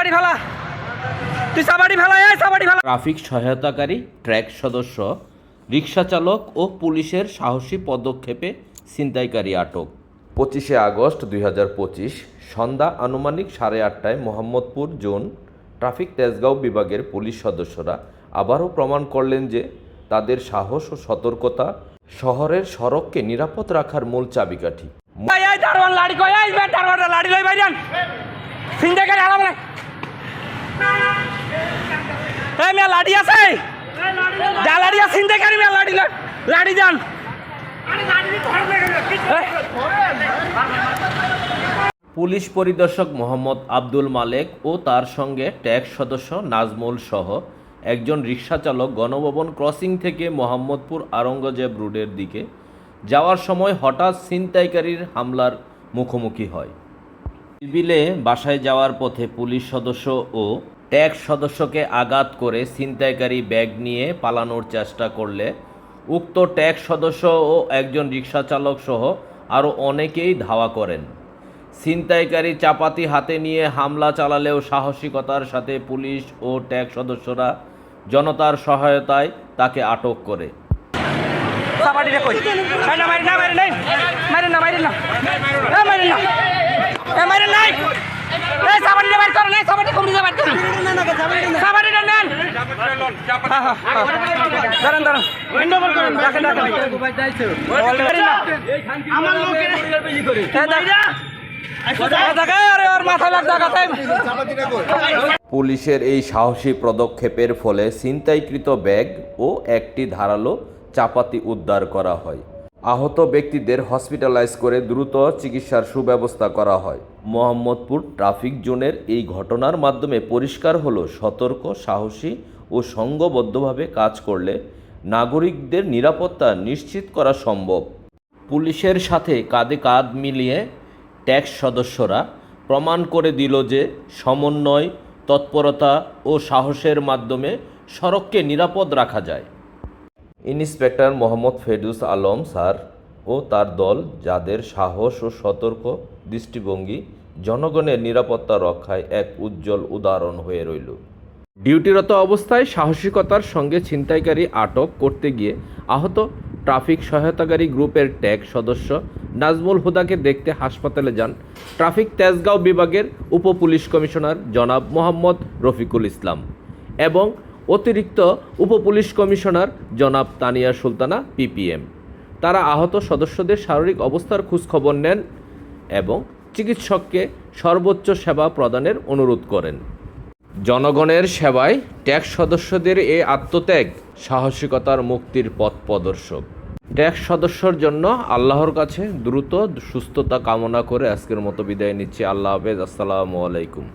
সাবাড়ি ফেলা, তুই সাবাড়ি ফেলা, এই সাবাড়ি ফেলা। ট্রাফিক সহায়তাকারী ট্র্যাক সদস্য, রিক্সা চালক ও পুলিশের সাহসী পদক্ষেপে ছিনতাইকারী আটক। 25শে আগস্ট 2025 সন্ধ্যা আনুমানিক 8:30টায় মোহাম্মদপুর জোন ট্রাফিক তেজগাঁও বিভাগের পুলিশ সদস্যরা আবারও প্রমাণ করলেন যে তাদের সাহস ও সতর্কতা শহরের সড়ককে নিরাপদ রাখার মূল চাবিকাঠি। লাঠি আছে, যা লাঠি আছে ছিনতাইকারী লাঠি যান। পুলিশ পরিদর্শক মোহাম্মদ আব্দুল মালেক ও তার সঙ্গে ট্যাক্স সদস্য নাজমুল সহ একজন রিক্সা চালক গণভবন ক্রসিং থেকে মোহাম্মদপুর আওরঙ্গজেব রোডের দিকে যাওয়ার সময় হঠাৎ ছিনতাইকারীর হামলার মুখোমুখি হয়। সিভিলে বাসায় যাওয়ার পথে পুলিশ সদস্য ও ট্যাক্স সদস্যকে আঘাত করে ছিনতাইকারী ব্যাগ নিয়ে পালানোর চেষ্টা করলে উক্ত ট্যাক্স সদস্য ও একজন রিক্সা চালক সহ আরও অনেকেই ধাওয়া করেন। ছিনতাইকারী চাপাতি হাতে নিয়ে হামলা চালালেও সাহসিকতার সাথে পুলিশ ও ট্যাক্স সদস্যরা জনতার সহায়তায় তাকে আটক করে। পুলিশের এই সাহসী পদক্ষেপের ফলে ছিনতাইকৃত ব্যাগ ও একটি ধারালো চাপাতি উদ্ধার করা হয়। আহত ব্যক্তিদের হসপিটালাইজ করে দ্রুত চিকিৎসার সুব্যবস্থা করা হয়। মোহাম্মদপুর ট্রাফিক জোনের এই ঘটনার মাধ্যমে পরিষ্কার হলো, সতর্ক, সাহসী ও সংঘবদ্ধভাবে কাজ করলে নাগরিকদের নিরাপত্তা নিশ্চিত করা সম্ভব। পুলিশের সাথে কাঁধে কাঁধ মিলিয়ে ট্যাক্স সদস্যরা প্রমাণ করে দিল যে সমন্বয়, তৎপরতা ও সাহসের মাধ্যমে সড়ককে নিরাপদ রাখা যায়। ইন্সপেক্টর মোহাম্মদ ফেরদৌস আলম স্যার ও তার দল, যাদের সাহস ও সতর্ক দৃষ্টিভঙ্গি জনগণের নিরাপত্তা রক্ষায় এক উজ্জ্বল উদাহরণ হয়ে রইল। ডিউটিরত অবস্থায় সাহসিকতার সঙ্গে ছিনতাইকারী আটক করতে গিয়ে আহত ট্রাফিক সহায়তাকারী গ্রুপের ট্যাক্স সদস্য নাজমুল হুদাকে দেখতে হাসপাতালে যান ট্রাফিক তেজগাঁও বিভাগের উপপুলিশ কমিশনার জনাব মোহাম্মদ রফিকুল ইসলাম এবং অতিরিক্ত উপপুলিশ কমিশনার জনাব তানিয়া সুলতানা পিপিএম। তারা আহত সদস্যদের শারীরিক অবস্থার খোঁজখবর নেন এবং চিকিৎসককে সর্বোচ্চ সেবা প্রদানের অনুরোধ করেন। জনগণের সেবায় ট্যাক্স সদস্যদের এই আত্মত্যাগ সাহসিকতার মুক্তির পথ প্রদর্শক। ট্যাক্স সদস্যর জন্য আল্লাহর কাছে দ্রুত সুস্থতা কামনা করে আজকের মতো বিদায় নিচ্ছি। আল্লাহ হাফেজ। আসসালামু আলাইকুম।